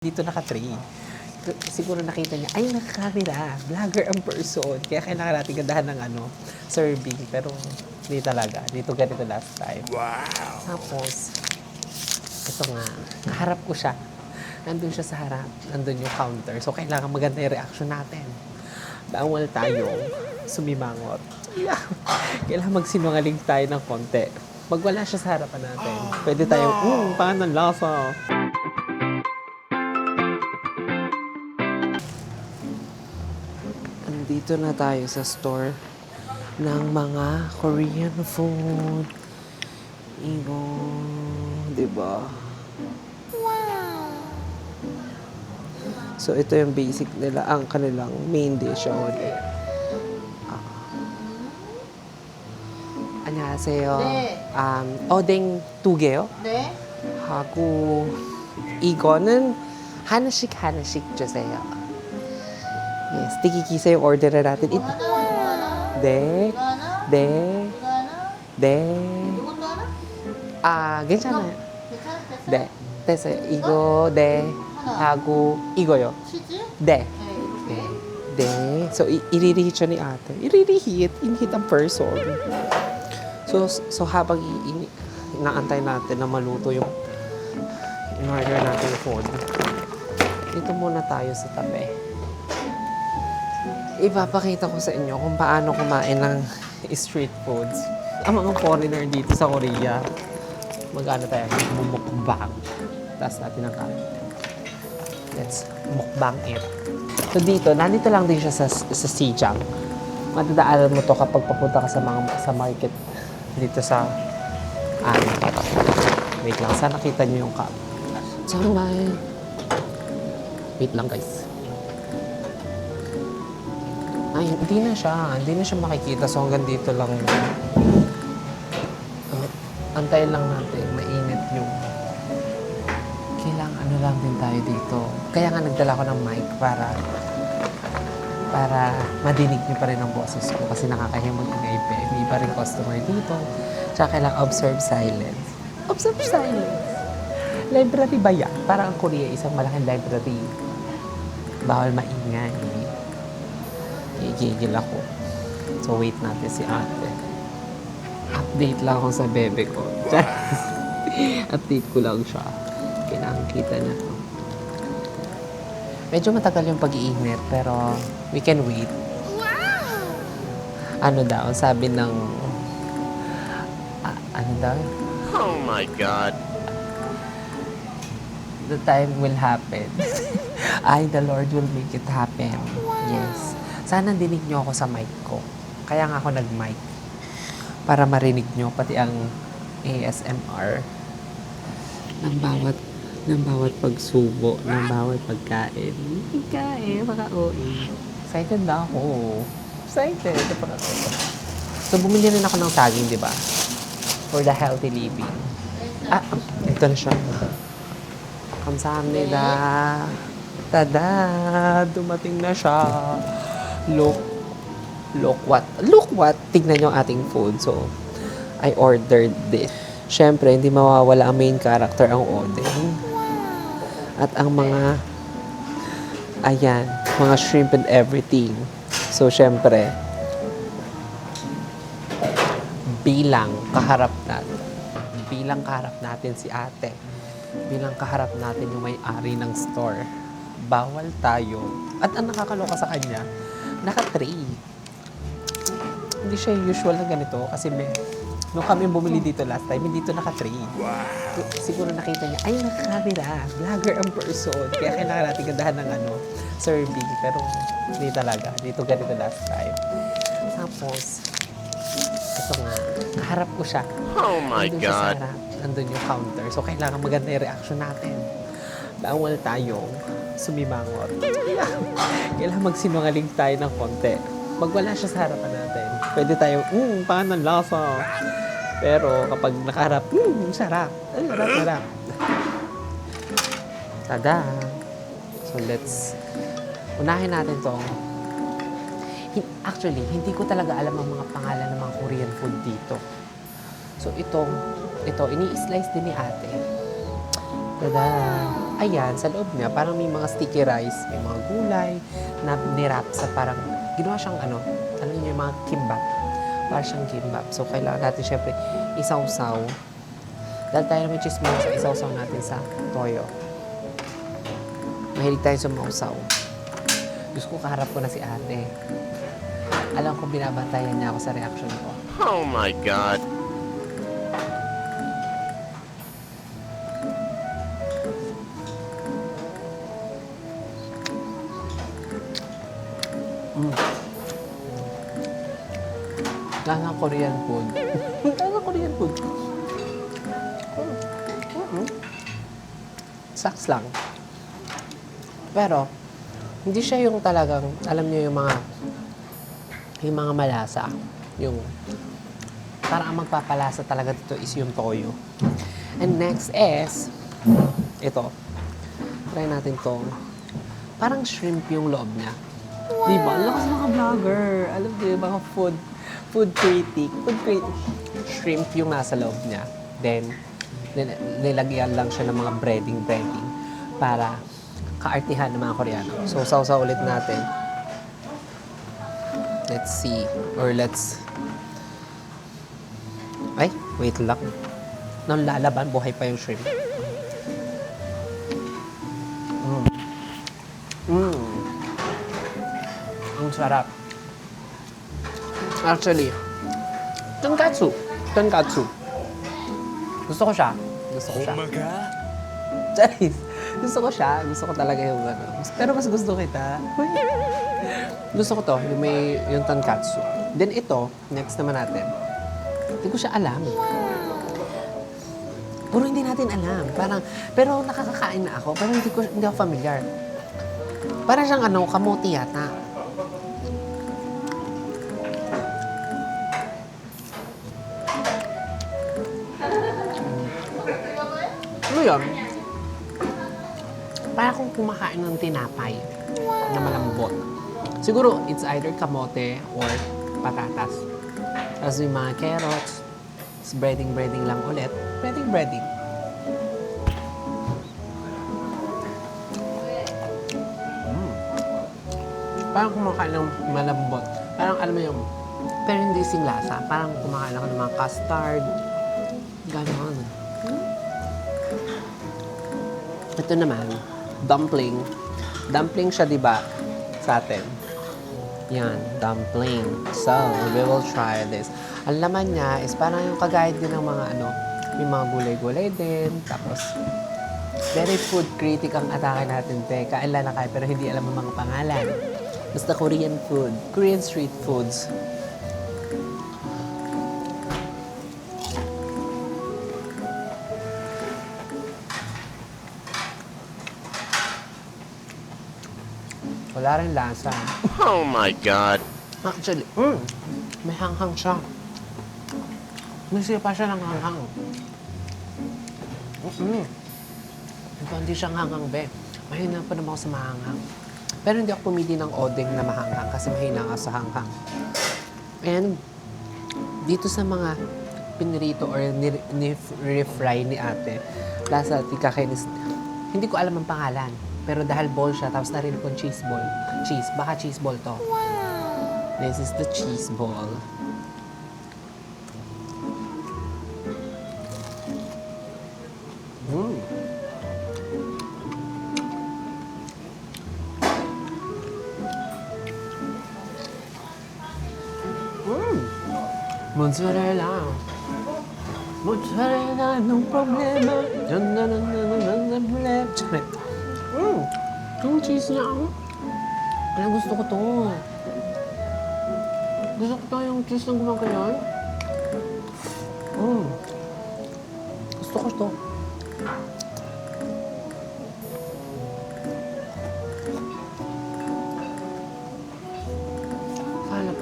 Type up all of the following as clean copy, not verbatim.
Dito naka-3. Siguro nakita niya, ay naka-camera, vlogger ang person. Kaya kailangan natin gandahan ng serving. Pero hindi talaga. Dito ganito last time. Wow! Tapos, ito nga, naharap ko siya. Nandun siya sa harap. Nandun yung counter. So, kailangan maganda yung reaction natin. Bawal tayong sumimangot. Kailangan magsinungaling tayo ng konti. Pag wala siya sa harapan natin, pwede tayong, paano ang lasa? Andito na tayo sa store ng mga Korean food. Igo, diba? Wow! So, ito yung basic nila, ang kanilang main dish. 안녕하세요. 네. 오뎅 2개요. 네. 하고 이거는 하나씩 주세요. Yes, tigigisa yung order na natin. 이거 하나? 네, 이거 하나? 네, 이거 하나? 네. 이것도 하나? 괜찮아요. 괜찮아? 됐어? 네, 됐어요. 이거, 네, 하고 이거요. 치즈? 네. 네. 네. 네. So, i-reheat siya ni ate. I-reheat. Inheat ang person. So habang inaantay natin na maluto yung in-order natin food, dito muna tayo sa tabi. Ipapakita ko sa inyo kung paano kumain ng street foods. Ang mga foreigner dito sa Korea, mag-ano tayo, mukbang. Tapos natin ang kain. Let's mukbang it. So dito, nandito lang din siya sa Sijang. Matadaanan mo to kapag papunta ka sa market dito sa wait lang, sana nakita nyo yung cup. Sorry. Wait lang guys. Ay, hindi na siya makikita. So hanggang dito lang. Antayin lang natin, mainit yung kailangan lang din tayo dito. Kaya nga nagdala ko ng mic para madinig niyo pa rin ang boses ko kasi nakakahiya mag-ingay pa. May iba rin customer dito. Tsaka kailangan observe silence. Observe silence. Library ba yan? Parang ang Korea, isang malaking library. Bawal maingay. Igigil ako. So wait natin si ate. Update lang ako sa bebe ko. Update ko lang siya. Kailangan kita na to. Medyo matagal yung pag-iinit, pero we can wait. Wow! Ano daw? Sabi ng... ano daw? Oh my God. The time will happen. The Lord will make it happen. Wow. Yes. Sana dinig nyo ako sa mic ko. Kaya nga ako nag-mic. Para marinig nyo, pati ang ASMR ng bawat pagsubo, ng bawat pagkain. Pagkain, maka-OA. Excited na ako. Excited. So, bumili rin ako ng saging, di ba? For the healthy living. Ito na siya. Kamsahamnida. Tada! Dumating na siya. Look what? Tignan nyo ang ating food. So, I ordered this. Siyempre, hindi mawawala ang main character, ang oden. At ang mga, mga shrimp and everything. So, siyempre, bilang kaharap natin si ate, bilang kaharap natin yung may-ari ng store, bawal tayo. At ang nakakaloka sa kanya, naka-3. Hindi siya usual na ganito kasi nung kami bumili dito last time, hindi ito naka-3. Wow. Siguro nakita niya, ay naka-camera, vlogger ang person. Kaya kailangan natin gandahan ng serving. Pero hindi talaga. Dito ganito last time. Tapos, ito nga, naharap ko siya. Oh my Nandun siya sa God. harap. Nandun yung counter. So, kailangan maganda yung reaction natin. Bawal tayong sumimangot. Kailangan magsinungaling tayo ng konti. Pag wala siya sa harapan natin, pwede tayong, paano ang lasa? Pero kapag nakaharap, sarap. Ay, sarap. Tada! So unahin natin to. Actually, hindi ko talaga alam ang mga pangalan ng mga Korean food dito. So ito, ini-slice din ni ate. Tada! ayan, sa loob niya, parang may mga sticky rice, may mga gulay na nirap sa parang, ginawa siyang ano, alam niyo yung mga kimbap. Parang siyang kimbap. So, kailangan natin syempre isawsaw. Dahil tayo naman chismosa, isawsaw natin sa toyo. Mahilig tayo sa mausaw. Diyos ko, kaharap ko na si ate. Alam ko, binabantayan niya ako sa reaction ko. Oh my god. Lasa Korean food. Lasa Korean food. Saks lang. Pero, hindi siya yung talagang, alam niyo yung mga malasa. Yung, parang ang magpapalasa talaga dito is yung toyo. And next is, ito. Try natin to. Parang shrimp yung loob niya. Diba? Ang lakas mga vlogger. Alam niyo, mga food critic. Shrimp yung nasa loob niya. Then, nilagyan lang siya ng mga breading para kaartihan ng mga Koreano. So, sausaw ulit natin. Let's see. Or let's... Ay, wait lang. Nang lalaban, buhay pa yung shrimp. Ang sarap. Actually, tonkatsu. Gusto ko siya. Charis. Gusto ko siya. Gusto ko talaga yung ano. Pero mas gusto kita. Gusto ko to, yung tonkatsu. Then ito, next naman natin. Hindi ko siya alam. Puro hindi natin alam. Pero nakakakain na ako. Pero hindi ako familiar. Parang siyang kamote yata. Ano yun? Para kung kumakain ng tinapay na malambot. Siguro, it's either kamote or patatas. Tapos yung mga carrots, breading lang ulit. Breading. Parang kumakain ng malambot. Parang alam mo yung, pero hindi sing lasa. Parang kumakain ako ng mga custard. Ganon. Ito naman, dumpling. Dumpling siya, di ba? Sa atin. Yan, dumpling. So, we will try this. Ang laman niya is parang yung kagaya din ng mga may mga gulay-gulay din. Tapos, very food critic ang atake natin, te. Kain lang na kain, pero hindi alam ang mga pangalan. Basta Korean food. Korean street foods. Wala rin lasa. Oh my god. Actually, may hanghang siya. May sipa siya ng hanghang. Ito, hindi siyang hanghang, be. Mahina pa naman ako sa mahanghang. Pero hindi ako pumili ng odeng na mahanghang kasi mahina ako sa hanghang. And, dito sa mga pinrito or ni-refry ni ate, lasa tikakainis, hindi ko alam ang pangalan. Pero dahil ball siya, tapos narinig kong cheese ball. Baka cheese ball to. Wow! This is the cheese ball. Mozzarella. Mozzarella, no problema. Yung cheese niya, gusto ko to. Gusto ko to yung cheese ng gumagayon. Gusto ko to. Sana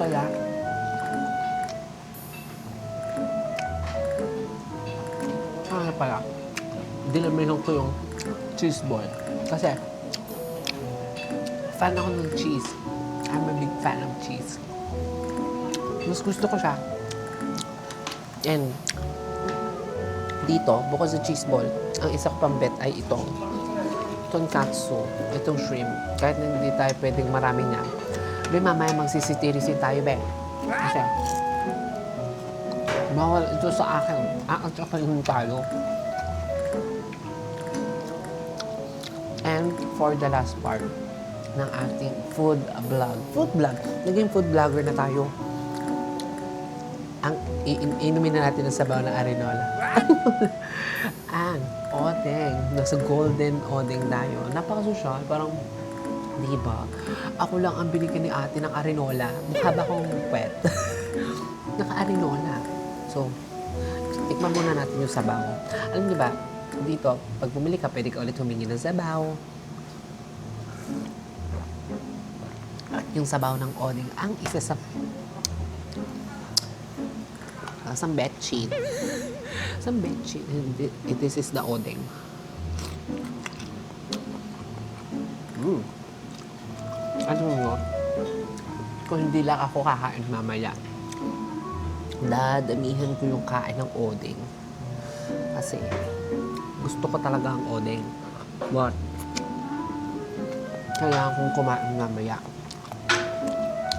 pala. Dinamihan ko yung cheese ball. Kasi, fan ako ng cheese. I'm a big fan of cheese. Mas gusto ko siya. And, dito, bukod sa cheese ball, ang isa ko pang bet ay itong tonkatsu, itong shrimp, kahit na hindi tayo pwedeng marami niya, be, mamaya magsisitirisin tayo, be. Kasi, bawal ito sa akin. At saka yung tayo. And for the last part ng ating food vlog. Food vlog. Naging food vlogger na tayo. Ang inumin na natin ang sabaw ng arenola. Ang odeng. Nasa golden odeng tayo. Napakasosyal. Parang, di ba? Ako lang ang binigyan ni ate ng arenola. Mukha ba akong pet? Naka-arenola. So, tikman muna natin yung sabaw. Alam niyo ba, dito, pag bumili ka, pwede ka ulit humingi ng sabaw. Yung sabaw ng odeng, ang isa sa some bedsheet. Some bedsheet. This is the odeng. Ano mo? Kung hindi lang ako kakain mamaya, dadamihan ko yung kain ng odeng. Kasi, gusto ko talaga ang odeng. But, kailangan kong kumain mamaya.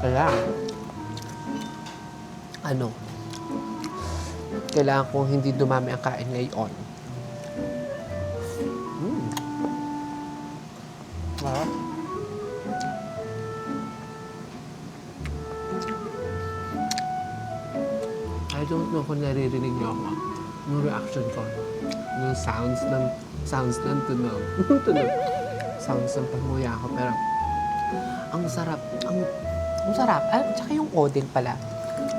Kaya, kailangan kong hindi dumami ang kain ngayon. Sarap. I don't know kung naririnig niyo ako. Yung reaction ko. Yung sounds ng tunog. Tunog. Sounds ng pagmuya ko. Pero, ang sarap. Ang sarap. Tsaka yung odeng pala.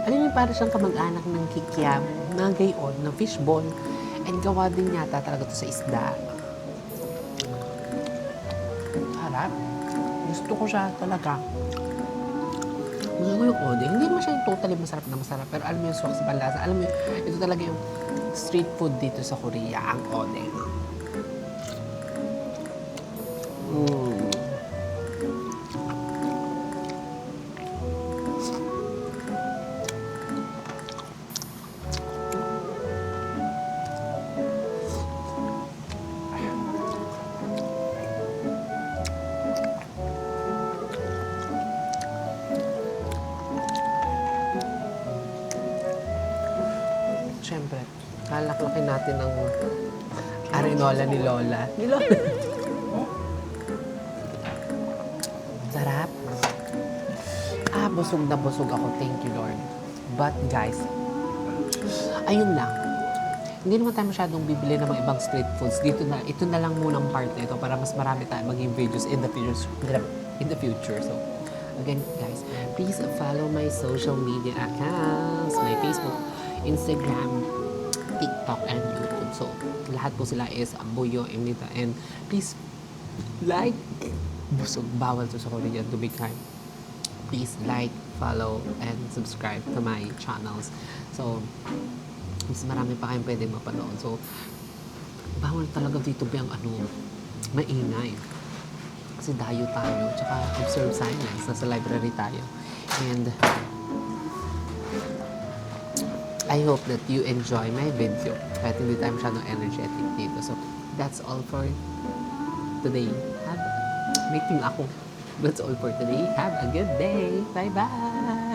Alam mo, para siyang kamag-anak ng kikiam, ng gayon, ng fishball. And gawa din yata talaga to sa isda. Sarap. Gusto ko siya talaga. Gusto ko yung odeng. Hindi naman siya yung totally masarap na masarap. Pero alam mo yung swak sa panlasa. Alam mo, ito talaga yung street food dito sa Korea, ang odeng. Siyempre, lalaklakin natin ng arenola ni Lola. Ni Lola. Sarap. Busog na busog ako. Thank you, Lord. But guys, ayun lang. Hindi naman tayo masyadong bibili ng mga ibang street foods. Ito na lang munang part na ito para mas marami tayo maging videos in the future. So, again, guys, please follow my social media accounts. My Facebook, Instagram, TikTok, and YouTube. So, lahat po sila is Buyo Emita. And please, like, busog, bawal to sa Korean to be kind. Please like, follow, and subscribe to my channels. So, mas marami pa kayong pwedeng mapanood. So, bawal talaga dito biyang maingay. Kasi dayo tayo, tsaka observe silence. Nasa library tayo. And, I hope that you enjoy my video. Kahit hindi tayo masyadong energetic dito. So, that's all for today. Making ako. That's all for today. Have a good day. Bye-bye!